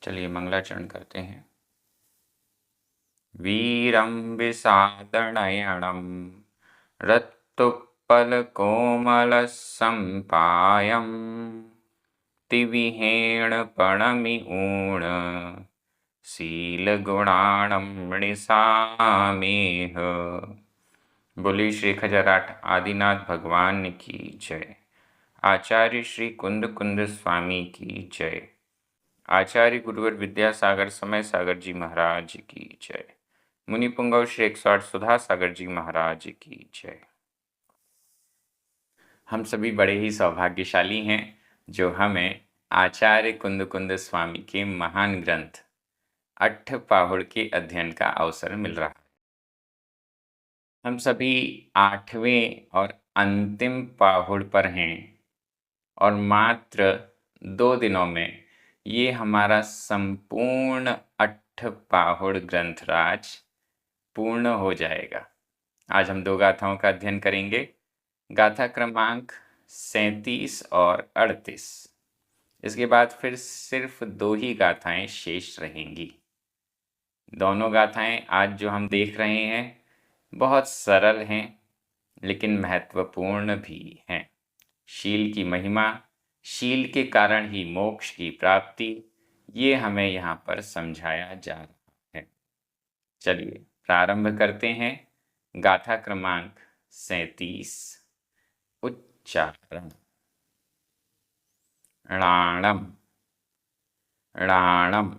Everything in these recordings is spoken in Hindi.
चलिए मंगलाचरण करते हैं। वीरं विषादनयनं रक्तोत्पलकोमलसम्पायं तिविहेणपणमिऊण शीलगुणाणं मृषामेह। बोली श्री खजराट आदिनाथ भगवान की जय। आचार्य श्री कुंद कुंद स्वामी की जय। आचार्य गुरुवर विद्यासागर समय सागर जी महाराज की जय। मुनि पुंगव श्री 108 सुधा सागर जी महाराज की जय। हम सभी बड़े ही सौभाग्यशाली हैं जो हमें आचार्य कुंद कुंद स्वामी के महान ग्रंथ अट्ठपाहुड़ के अध्ययन का अवसर मिल रहा है। हम सभी 8वें और अंतिम पाहुड़ पर हैं और मात्र 2 दिनों में ये हमारा संपूर्ण अट्ठपाहुड़ ग्रंथराज पूर्ण हो जाएगा। आज हम 2 गाथाओं का अध्ययन करेंगे, गाथा क्रमांक 37 और 38। इसके बाद फिर सिर्फ 2 ही गाथाएं शेष रहेंगी। दोनों गाथाएं आज जो हम देख रहे हैं बहुत सरल हैं लेकिन महत्वपूर्ण भी हैं। शील की महिमा, शील के कारण ही मोक्ष की प्राप्ति, ये हमें यहाँ पर समझाया जा रहा है। चलिए प्रारंभ करते हैं। गाथा क्रमांक 37। उच्चारण। णाणम णाणम,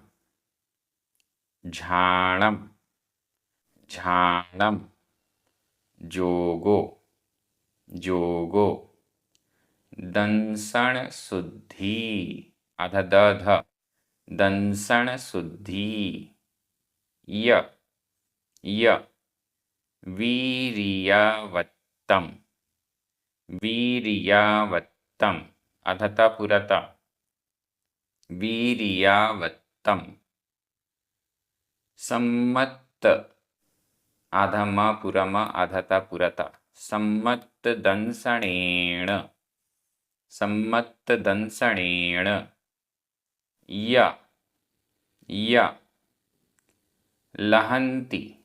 झाणम झाणम, जोगो जोगो, दंसण शुद्धि आधा ध, दंसण शुद्धि, य य, वीर्यावत्तम वीर्यावत्तम अधता पुरता, वीर्यावत्तम, सम्मत्त आधा म पुरम आधता पुरता, सम्मत्त दंसणेन सम्मत्त दंसणेन, य य, लहन्ति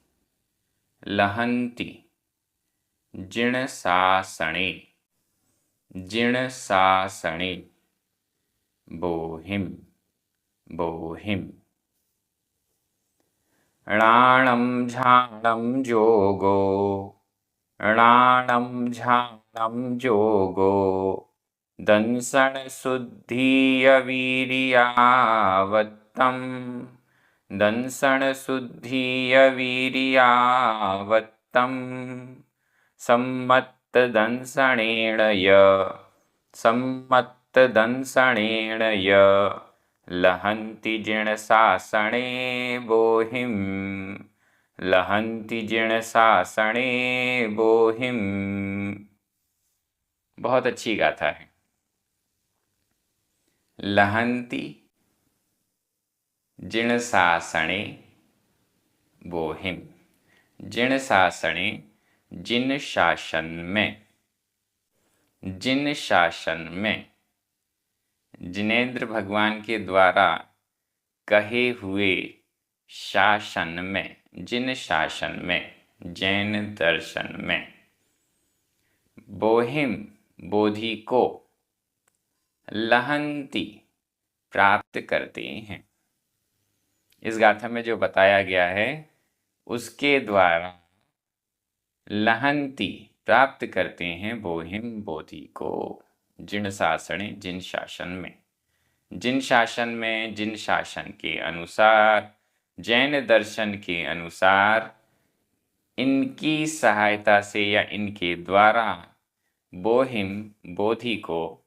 लहन्ति, जिणसासणे जिणसासणे, बोहिं बोहिं। णाणं झाणं जोगो णाणं झाणं जोगो, दंसणशुद्धियवीर्यावत्तं दंसणशुद्धियवीर्यावत्तं, सम्मत्तदंसणेन य सम्मत्तदंसणेन य, लहन्ति जिणसासणे बोहिं लहन्ति जिणसासणे बोहिं। बहुत अच्छी गाथा है। लहन्ति जिणसासणे बोहिं, जिणसासणे जिन शासन में, जिन शासन में, जिनेंद्र भगवान के द्वारा कहे हुए शासन में, जिन शासन में, जैन दर्शन में, बोहिम बोधि को, लहन्ति प्राप्त करते हैं। इस गाथा में जो बताया गया है उसके द्वारा लहन्ति प्राप्त करते हैं बोहिम बोधि को, जिन शासने जिन शासन में, जिन शासन में, जिन शासन के अनुसार, जैन दर्शन के अनुसार, इनकी सहायता से या इनके द्वारा बोहिम बोधि को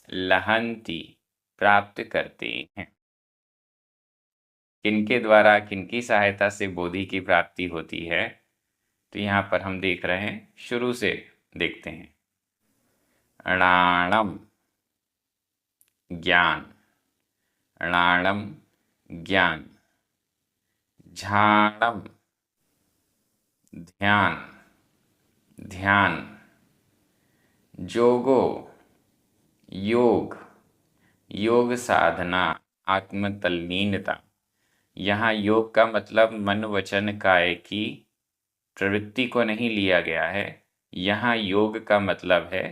लहन्ति प्राप्त करते हैं। किनके द्वारा, किनकी सहायता से बोधि की प्राप्ति होती है, तो यहाँ पर हम देख रहे हैं, शुरू से देखते हैं। णाणम ज्ञान, णाणम ज्ञान, झाणम ध्यान ध्यान, जोगो योग योग साधना आत्मतल्लीनता, यहाँ योग का मतलब मन वचन काय की प्रवृत्ति को नहीं लिया गया है। यहाँ योग का मतलब है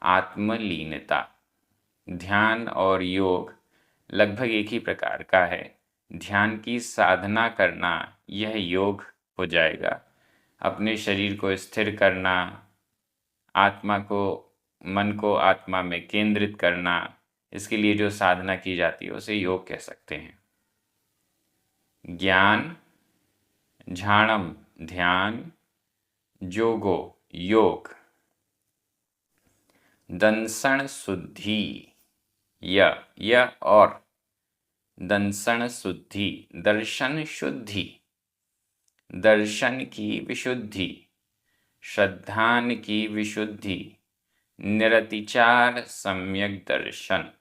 आत्मलीनता। ध्यान और योग लगभग एक ही प्रकार का है। ध्यान की साधना करना यह योग हो जाएगा। अपने शरीर को स्थिर करना, आत्मा को, मन को आत्मा में केंद्रित करना, इसके लिए जो साधना की जाती है उसे योग कह सकते हैं। ज्ञान, झाणम ध्यान, जोगो योग, दंसन शुद्धि य और दंसन शुद्धि, दर्शन शुद्धि, दर्शन की विशुद्धि, श्रद्धान की विशुद्धि, निरतिचार सम्यक दर्शन,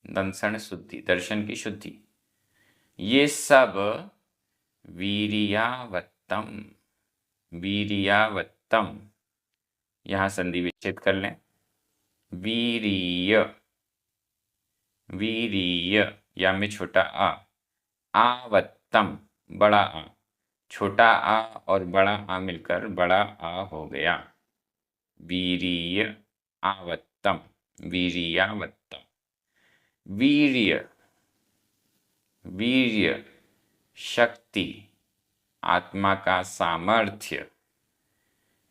दंसन शुद्धि, दर्शन की शुद्धि, ये सब वीर्यावत्तम, वीर्यावत्तम, यहाँ संधि विच्छेद कर लें। वीर्य, वीर्य या में छोटा आ, आवत्तम बड़ा आ, छोटा आ और बड़ा आ मिलकर बड़ा आ हो गया। वीर्य आवत्तम, वीर्यावत्तम। वीर्य, वीर्य शक्ति, आत्मा का सामर्थ्य,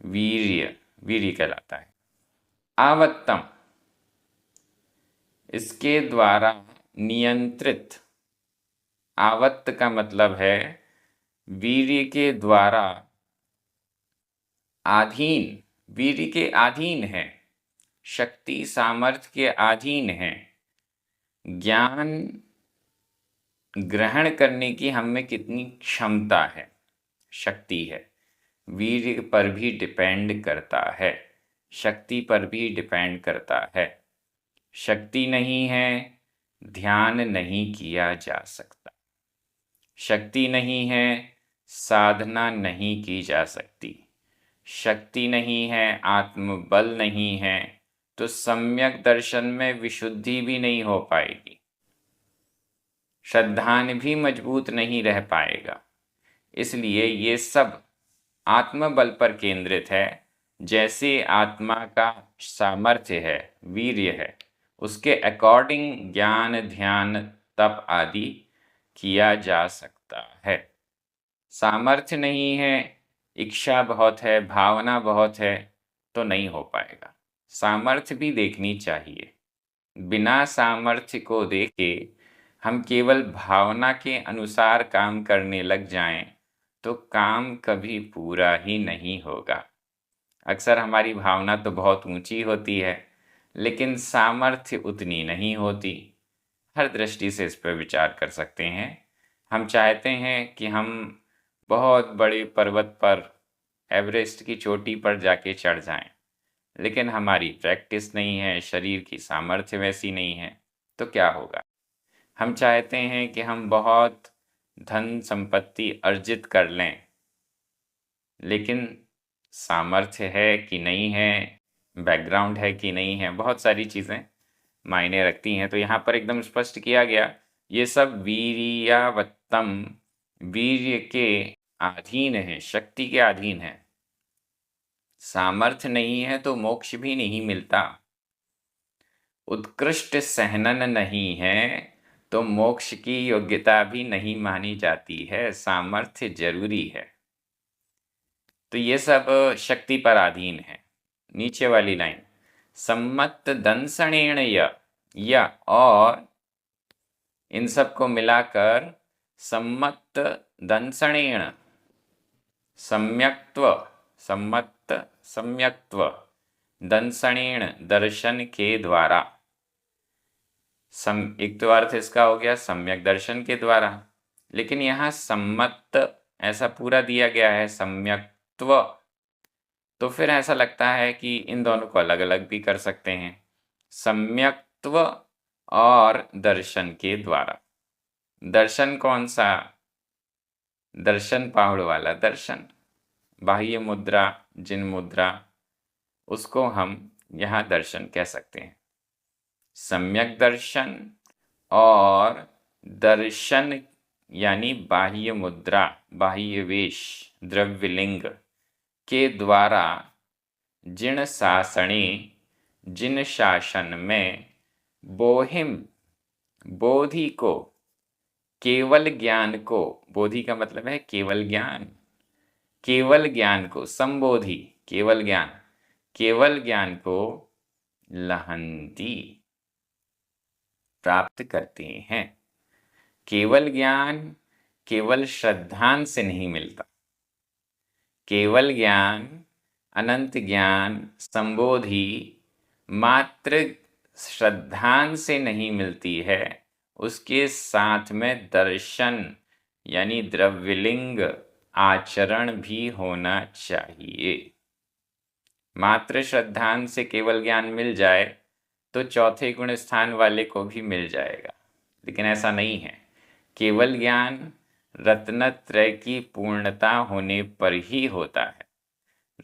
वीर्य, वीर्य कहलाता है। आवत्तम, इसके द्वारा नियंत्रित। आवत्त का मतलब है वीर्य के द्वारा अधीन, वीर्य के अधीन है, शक्ति सामर्थ्य के अधीन है। ज्ञान ग्रहण करने की हम में कितनी क्षमता है, शक्ति है, वीर्य पर भी डिपेंड करता है, शक्ति पर भी डिपेंड करता है। शक्ति नहीं है, ध्यान नहीं किया जा सकता। शक्ति नहीं है, साधना नहीं की जा सकती। शक्ति नहीं है, आत्मबल नहीं है, तो सम्यक दर्शन में विशुद्धि भी नहीं हो पाएगी। श्रद्धान भी मजबूत नहीं रह पाएगा। इसलिए ये सब आत्मबल पर केंद्रित है। जैसे आत्मा का सामर्थ्य है, वीर्य है, उसके अकॉर्डिंग ज्ञान, ध्यान, तप आदि किया जा सकता है। सामर्थ्य नहीं है, इच्छा बहुत है, भावना बहुत है, तो नहीं हो पाएगा। सामर्थ्य भी देखनी चाहिए। बिना सामर्थ्य को देखे हम केवल भावना के अनुसार काम करने लग जाएं तो काम कभी पूरा ही नहीं होगा। अक्सर हमारी भावना तो बहुत ऊंची होती है, लेकिन सामर्थ्य उतनी नहीं होती। हर दृष्टि से इस पर विचार कर सकते हैं। हम चाहते हैं कि हम बहुत बड़े पर्वत पर, एवरेस्ट की चोटी पर जाके चढ़ जाएं, लेकिन हमारी प्रैक्टिस नहीं है, शरीर की सामर्थ्य वैसी नहीं है, तो क्या होगा? हम चाहते हैं कि हम बहुत धन संपत्ति अर्जित कर लें, लेकिन सामर्थ्य है कि नहीं है, बैकग्राउंड है कि नहीं है, बहुत सारी चीज़ें मायने रखती हैं। तो यहाँ पर एकदम स्पष्ट किया गया, ये सब वीर्यावत्तम, वीर्य के अधीन है, शक्ति के अधीन है। सामर्थ्य नहीं है तो मोक्ष भी नहीं मिलता। उत्कृष्ट सहनन नहीं है तो मोक्ष की योग्यता भी नहीं मानी जाती है। सामर्थ्य जरूरी है। तो ये सब शक्ति पर अधीन है। नीचे वाली लाइन, सम्मत दंसणेन या और इन सब को मिलाकर सम्मत दंसणेन, सम्यक्त्व, सम्मत सम्यक्त्व, दंसणेन दर्शन के द्वारा। एक तो अर्थ इसका हो गया सम्यक दर्शन के द्वारा, लेकिन यहाँ सम्मत ऐसा पूरा दिया गया है, सम्यक्त्व, तो फिर ऐसा लगता है कि इन दोनों को अलग अलग भी कर सकते हैं। सम्यक्त्व और दर्शन के द्वारा। दर्शन कौन सा? दर्शन पाहुड़ वाला दर्शन, बाह्य मुद्रा, जिन मुद्रा, उसको हम यहाँ दर्शन कह सकते हैं। सम्यक दर्शन और दर्शन यानी बाह्य मुद्रा, बाह्य वेश, द्रव्यलिंग के द्वारा जिन शासने, जिन शासन में बोहिम, बोधि को, केवल ज्ञान को, बोधि का मतलब है केवल ज्ञान, केवल ज्ञान को, संबोधि केवल ज्ञान, केवल ज्ञान को लहंती प्राप्त करते हैं। केवल ज्ञान केवल श्रद्धान से नहीं मिलता, केवल ज्ञान, अनंत ज्ञान, संबोधि मात्र श्रद्धान से नहीं मिलती है, उसके साथ में दर्शन यानी द्रव्यलिंग आचरण भी होना चाहिए। मात्र श्रद्धान से केवल ज्ञान मिल जाए तो चौथे गुण स्थान वाले को भी मिल जाएगा, लेकिन ऐसा नहीं है। केवल ज्ञान रत्नत्रय की पूर्णता होने पर ही होता है।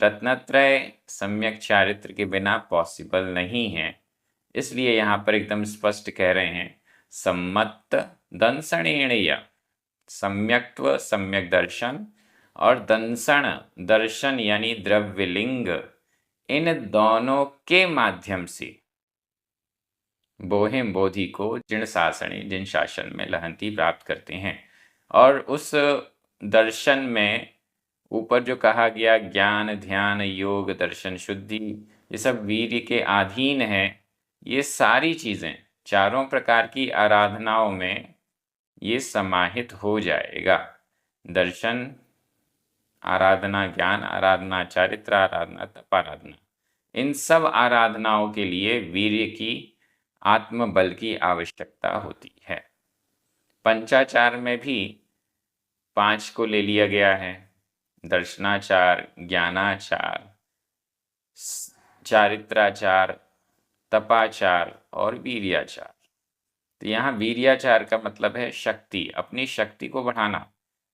रत्नत्रय सम्यक चारित्र के बिना पॉसिबल नहीं है, इसलिए यहाँ पर एकदम स्पष्ट कह रहे हैं सम्मत दंसणेन या, सम्यक्त्व सम्यक दर्शन और दंसण दर्शन यानी द्रव्यलिंग, इन दोनों के माध्यम से बोहिम बोधि को जिन शासने, जिन शासन में लहंती प्राप्त करते हैं। और उस दर्शन में ऊपर जो कहा गया ज्ञान, ध्यान, योग, दर्शन, शुद्धि, ये सब वीर्य के अधीन है। ये सारी चीज़ें चारों प्रकार की आराधनाओं में ये समाहित हो जाएगा। दर्शन आराधना, ज्ञान आराधना, चारित्र आराधना, तप आराधना, इन सब आराधनाओं के लिए वीर्य की, आत्मबल की आवश्यकता होती है। पंचाचार में भी 5 को ले लिया गया है, दर्शनाचार, ज्ञानाचार, चारित्राचार, तपाचार और वीर्याचार। तो यहाँ वीर्याचार का मतलब है शक्ति, अपनी शक्ति को बढ़ाना।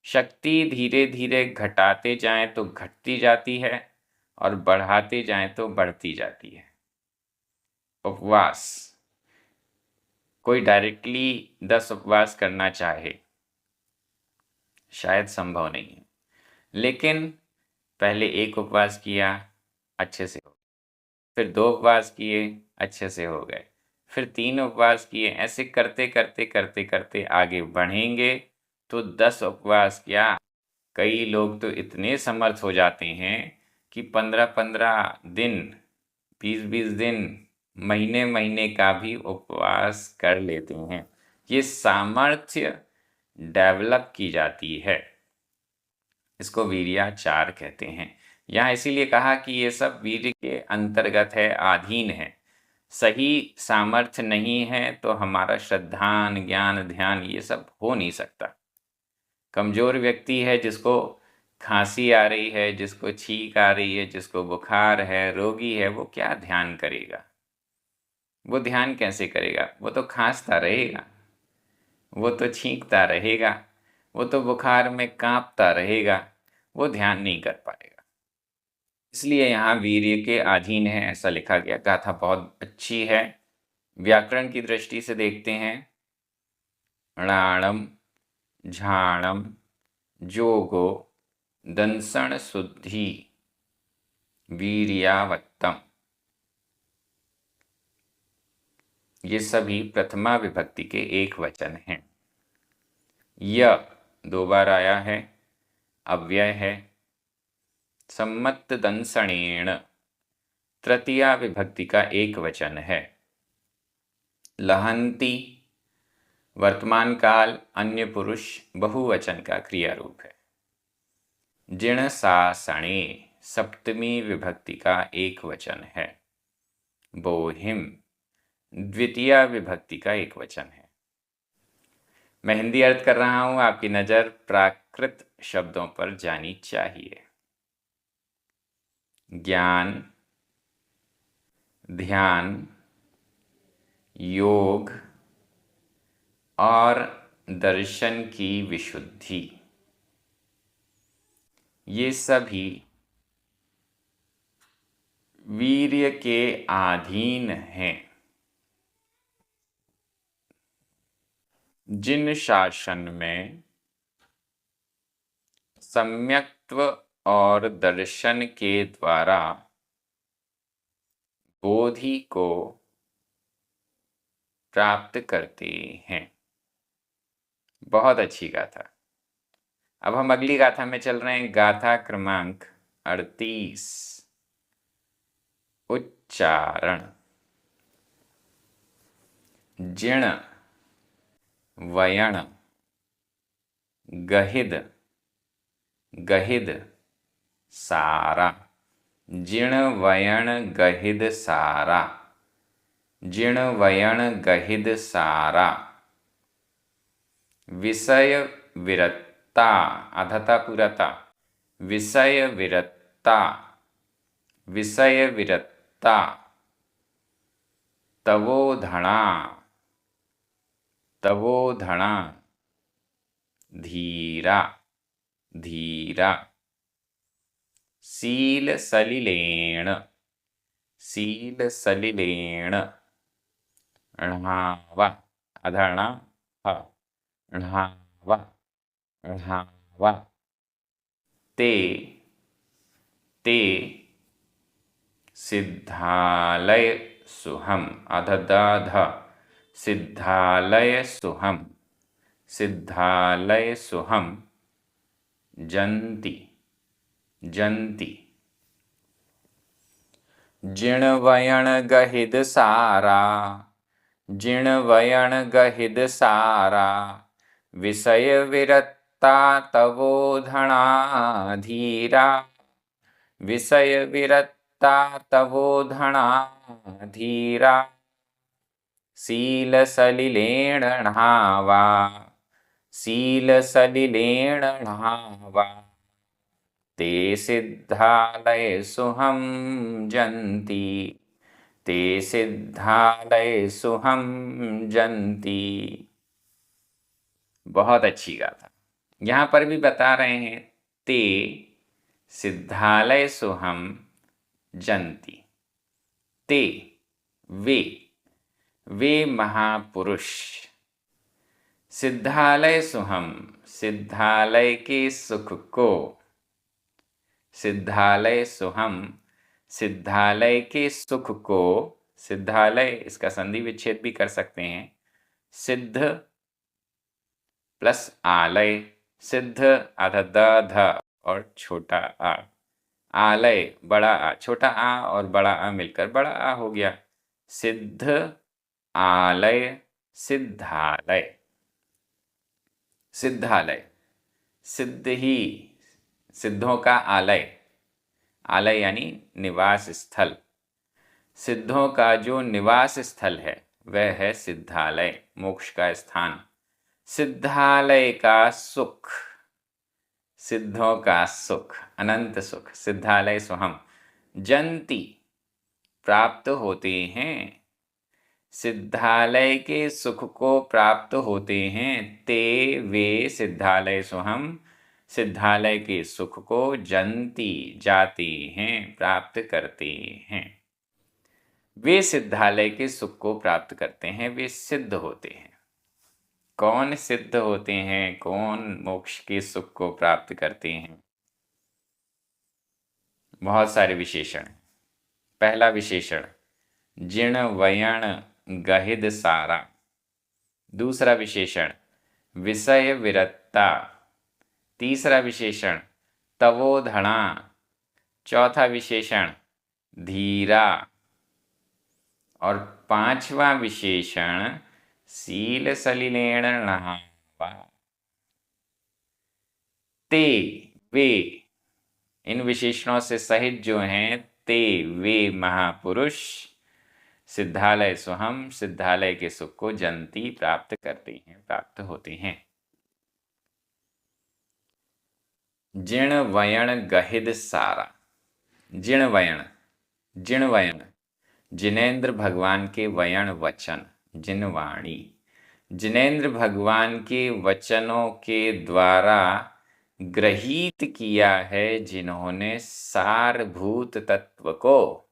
शक्ति धीरे धीरे घटाते जाएं तो घटती जाती है और बढ़ाते जाएं तो बढ़ती जाती है। उपवास, कोई डायरेक्टली 10 उपवास करना चाहे शायद संभव नहीं है, लेकिन पहले 1 उपवास किया अच्छे से हो गए, फिर 2 उपवास किए अच्छे से हो गए, फिर 3 उपवास किए, ऐसे करते करते करते करते आगे बढ़ेंगे तो 10 उपवास क्या, कई लोग तो इतने समर्थ हो जाते हैं कि 15-15 दिन, 20-20 दिन, महीने महीने का भी उपवास कर लेते हैं। ये सामर्थ्य डेवलप की जाती है, इसको वीर्याचार कहते हैं। यहाँ इसीलिए कहा कि ये सब वीर्य के अंतर्गत है, अधीन है। सही सामर्थ्य नहीं है तो हमारा श्रद्धान, ज्ञान, ध्यान ये सब हो नहीं सकता। कमज़ोर व्यक्ति है, जिसको खांसी आ रही है, जिसको छींक आ रही है, जिसको बुखार है, रोगी है, वो क्या ध्यान करेगा? वो ध्यान कैसे करेगा? वो तो खांसता रहेगा, वो तो छींकता रहेगा, वो तो बुखार में कांपता रहेगा, वो ध्यान नहीं कर पाएगा। इसलिए यहाँ वीर्य के अधीन है ऐसा लिखा गया। गाथा बहुत अच्छी है। व्याकरण की दृष्टि से देखते हैं, णाणम, झाणम, जोगो, दंसण शुद्धि, वीर्यावत्तम, ये सभी प्रथमा विभक्ति के एक वचन हैं। य 2 बार आया है, अव्यय है। सम्मत दंसणेन तृतीया विभक्ति का एक वचन है। लहंती वर्तमान काल अन्य पुरुष बहुवचन का क्रिया रूप है। जिण शासणे सप्तमी विभक्ति का एक वचन है। बोहिम द्वितीय विभक्ति का एक वचन है। मैं हिंदी अर्थ कर रहा हूं, आपकी नज़र प्राकृत शब्दों पर जानी चाहिए। ज्ञान, ध्यान, योग और दर्शन की विशुद्धि, ये सभी वीर्य के अधीन हैं। जिन शासन में सम्यक्त्व और दर्शन के द्वारा बोधि को प्राप्त करते हैं। बहुत अच्छी गाथा। अब हम अगली गाथा में चल रहे हैं। गाथा क्रमांक 38। उच्चारण। जिण वयण गहिद गहिद सारा। जिण वयण गहिद सारा। जिण वयण गहिद सारा। विषय विरत्ता आधाता पुराता। विषय विरत्ता विषय विरत्ता। तवोधणा तवोधणा। धीरा धीरा। शील सलिलेण शील सलिलेण। ण्हावा अधर्णा ह। ण्हावा ण्हावा। ते ते सिद्धालय सुहम अधदाध। सिद्धालय सुहम सिद्धालय सुहम। जन्ति जन्ति। जिण वयण गहिद सारा। जिण वयण गहिद सारा। विषय विरत्ता तवोधणा धीरा। विषय विरत्ता तवोधणा धीरा। शील सलिलेण ण्हावा शील सलिलेण ण्हावा। ते सिद्धालय सुहम जन्ति ते सिद्धालय सुहम जन्ति। बहुत अच्छी गाथा। यहाँ पर भी बता रहे हैं ते सिद्धालय सुहम जन्ति। ते वे महापुरुष। सिद्धालय सुहम सिद्धालय के सुख को। सिद्धालय सुहम सिद्धालय के सुख को। सिद्धालय इसका संधि विच्छेद भी कर सकते हैं। सिद्ध प्लस आलय। सिद्ध आधा द ध और छोटा आ। आलय बड़ा आ। छोटा आ और बड़ा आ मिलकर बड़ा आ हो गया। सिद्ध आलय सिद्धालय। सिद्धालय सिद्ध ही सिद्धों का आलय। आलय यानी निवास स्थल। सिद्धों का जो निवास स्थल है वह है सिद्धालय, मोक्ष का स्थान। सिद्धालय का सुख सिद्धों का सुख अनंत सुख। सिद्धालय सुहम जन्ति प्राप्त होते हैं। सिद्धालय के सुख को प्राप्त होते हैं। ते वे सिद्धालय सुहम सिद्धालय के सुख को जन्ति जाते हैं प्राप्त करते हैं। वे सिद्धालय के सुख को प्राप्त करते हैं। वे सिद्ध होते हैं। कौन सिद्ध होते हैं? कौन मोक्ष के सुख को प्राप्त करते हैं? बहुत सारे विशेषण। पहला विशेषण जिण वयण गहिद सारा। दूसरा विशेषण विषय विरत्ता। तीसरा विशेषण तवोधणा। चौथा विशेषण धीरा और पांचवा विशेषण शील सलिलेण ण्हावा। ते वे इन विशेषणों से सहित जो हैं ते वे महापुरुष सिद्धालय सुहम सिद्धालय के सुख को जन्ति प्राप्त करते हैं प्राप्त होते हैं। जिण वयण गहिद सारा। जिण वयण जिनेन्द्र भगवान के वयण वचन जिनवाणी। जिनेन्द्र भगवान के वचनों के द्वारा ग्रहीत किया है जिन्होंने सारभूत तत्व को।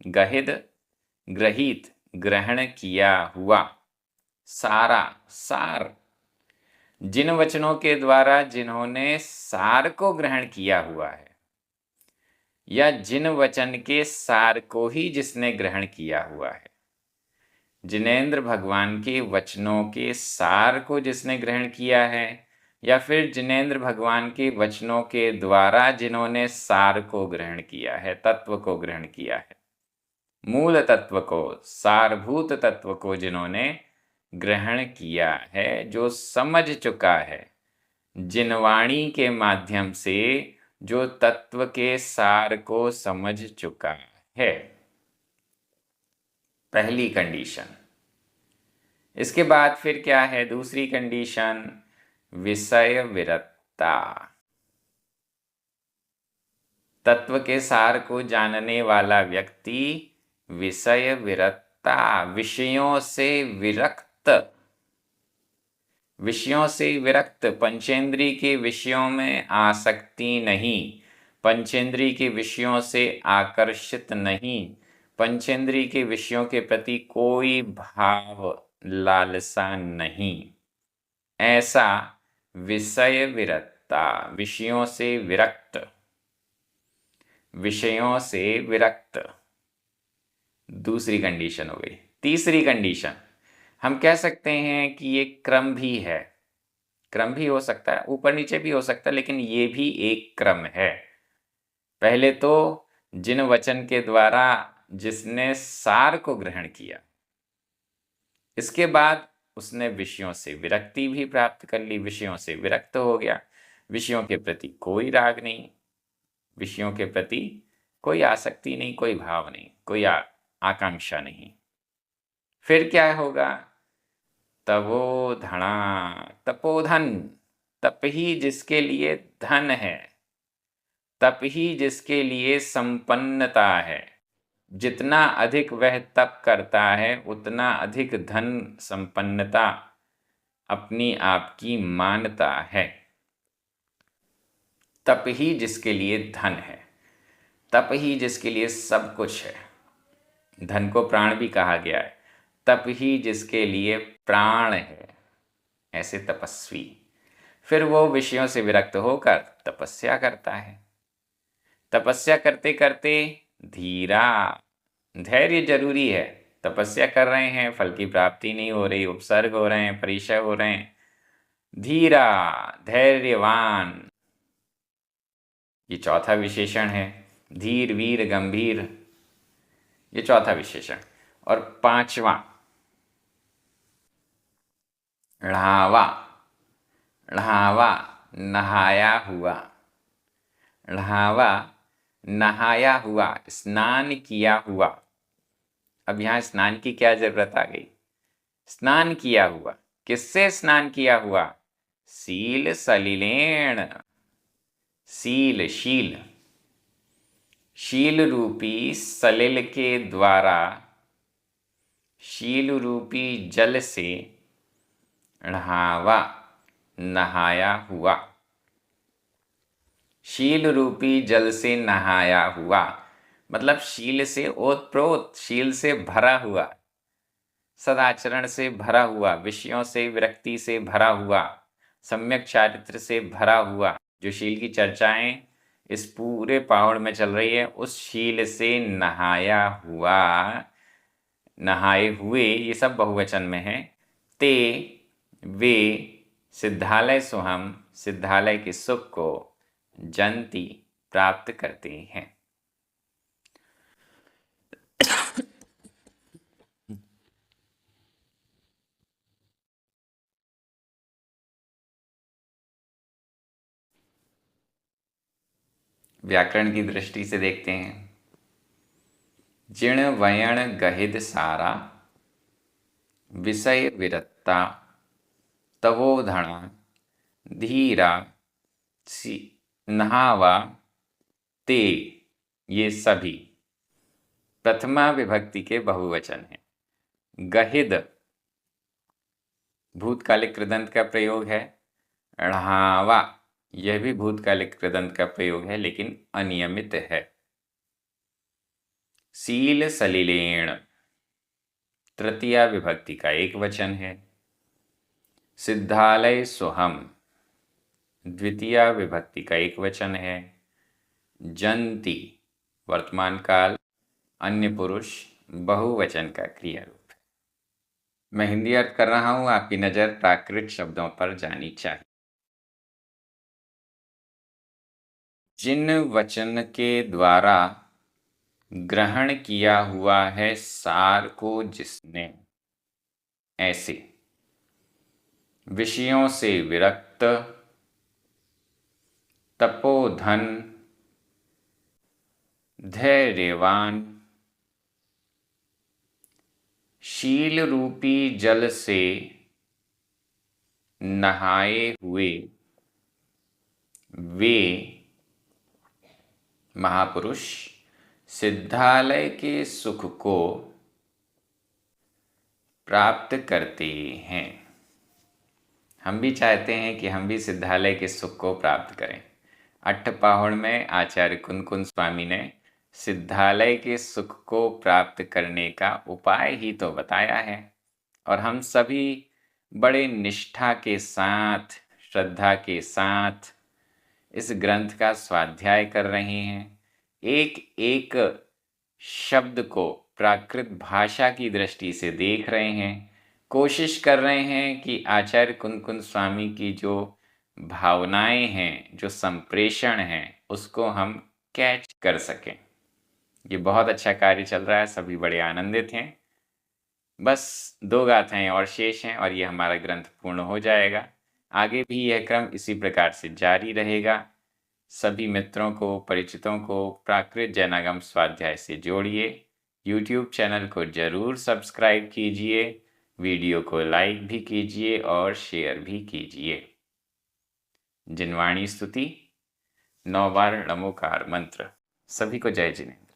गहिद ग्रहीत ग्रहण किया हुआ। सारा सार जिन वचनों के द्वारा जिन्होंने सार को ग्रहण किया हुआ है, या जिन वचन के सार को ही जिसने ग्रहण किया हुआ है। जिनेंद्र भगवान के वचनों के सार को जिसने ग्रहण किया है, या फिर जिनेंद्र भगवान के वचनों के द्वारा जिन्होंने सार को ग्रहण किया है, तत्व को ग्रहण किया है, मूल तत्व को, सारभूत तत्व को जिन्होंने ग्रहण किया है, जो समझ चुका है, जिन वाणी के माध्यम से जो तत्व के सार को समझ चुका है। पहली कंडीशन। इसके बाद फिर क्या है दूसरी कंडीशन? विषय विरक्ता। तत्व के सार को जानने वाला व्यक्ति विषय विरक्ता, विषयों से विरक्त, विषयों से विरक्त, पंचेंद्रिय के विषयों में आसक्ति नहीं, पंचेंद्रिय के विषयों से आकर्षित नहीं, पंचेंद्रिय के विषयों के प्रति कोई भाव लालसा नहीं, ऐसा विषय विरक्ता, विषयों से विरक्त, विषयों से विरक्त। दूसरी कंडीशन हो गई। तीसरी कंडीशन, हम कह सकते हैं कि ये क्रम भी है, क्रम भी हो सकता है, ऊपर नीचे भी हो सकता है, लेकिन ये भी एक क्रम है। पहले तो जिन वचन के द्वारा जिसने सार को ग्रहण किया, इसके बाद उसने विषयों से विरक्ति भी प्राप्त कर ली, विषयों से विरक्त हो गया, विषयों के प्रति कोई राग नहीं, विषयों के प्रति कोई आसक्ति नहीं, कोई भाव नहीं, कोई आकांक्षा नहीं। फिर क्या होगा? तपोधना, तपोधन, तप ही जिसके लिए धन है, तप ही जिसके लिए संपन्नता है। जितना अधिक वह तप करता है, उतना अधिक धन संपन्नता अपनी आप की मानता है। तप ही जिसके लिए धन है, तप ही जिसके लिए सब कुछ है। धन को प्राण भी कहा गया है। तप ही जिसके लिए प्राण है, ऐसे तपस्वी। फिर वो विषयों से विरक्त होकर तपस्या करता है। तपस्या करते करते धीरा, धैर्य जरूरी है। तपस्या कर रहे हैं, फल की प्राप्ति नहीं हो रही, उपसर्ग हो रहे हैं, परिचय हो रहे हैं। धीरा, धैर्यवान, ये चौथा विशेषण है। धीर, वीर, गंभीर, ये चौथा विशेषण। और पांचवा, ढ़ावा, ढ़ावा, नहाया हुआ, ढ़ावा, नहाया हुआ, स्नान किया हुआ। अब यहाँ स्नान की क्या जरूरत आ गई? स्नान किया हुआ, किससे स्नान किया हुआ? सील सलिलेण, सील, शील, शील रूपी सलिल के द्वारा, शील रूपी जल से ढ़ावा, नहाया हुआ। शील रूपी जल से नहाया हुआ मतलब शील से ओतप्रोत, शील से भरा हुआ, सदाचरण से भरा हुआ, विषयों से विरक्ति से भरा हुआ, सम्यक चारित्र से भरा हुआ। जो शील की चर्चाएं इस पूरे पाहुड़ में चल रही है, उस शील से नहाया हुआ, नहाए हुए, ये सब बहुवचन में है। ते वे सिद्धालय सुहम, सिद्धालय के सुख को जंती, प्राप्त करते हैं। व्याकरण की दृष्टि से देखते हैं। जिण वयण गहिद सारा, विषय विरत्ता, तवोधना, धीरा, नहावा, ते, ये सभी प्रथमा विभक्ति के बहुवचन हैं। गहिद भूतकालिक कृदंत का प्रयोग है। ढ़ावा यह भी भूतकालिक कृदंत का प्रयोग है, लेकिन अनियमित है। सील सलिलेण तृतीया विभक्ति का एक वचन है। सिद्धालय सुहम द्वितीया विभक्ति का एक वचन है। जंती वर्तमान काल अन्य पुरुष बहुवचन का क्रिया रूप है। मैं हिंदी अर्थ कर रहा हूं, आपकी नजर प्राकृत शब्दों पर जानी चाहिए। जिन वचन के द्वारा ग्रहण किया हुआ है सार को जिसने, ऐसे विषयों से विरक्त, तपोधन, धैर्यवान, शील रूपी जल से नहाए हुए वे महापुरुष सिद्धालय के सुख को प्राप्त करते हैं। हम भी चाहते हैं कि हम भी सिद्धालय के सुख को प्राप्त करें। अट्ठपाहुड़ में आचार्य कुन स्वामी ने सिद्धालय के सुख को प्राप्त करने का उपाय ही तो बताया है, और हम सभी बड़े निष्ठा के साथ, श्रद्धा के साथ इस ग्रंथ का स्वाध्याय कर रहे हैं। एक एक शब्द को प्राकृत भाषा की दृष्टि से देख रहे हैं, कोशिश कर रहे हैं कि आचार्य कुन स्वामी की जो भावनाएं हैं, जो संप्रेषण हैं, उसको हम कैच कर सकें। ये बहुत अच्छा कार्य चल रहा है, सभी बड़े आनंदित हैं। बस 2 गाथाएं और शेष हैं और ये हमारा ग्रंथ पूर्ण हो जाएगा। आगे भी यह क्रम इसी प्रकार से जारी रहेगा। सभी मित्रों को, परिचितों को प्राकृत जैनागम स्वाध्याय से जोड़िए। YouTube चैनल को जरूर सब्सक्राइब कीजिए, वीडियो को लाइक भी कीजिए और शेयर भी कीजिए। जिनवाणी स्तुति 9 बार नमोकार मंत्र। सभी को जय जिनेन्द्र।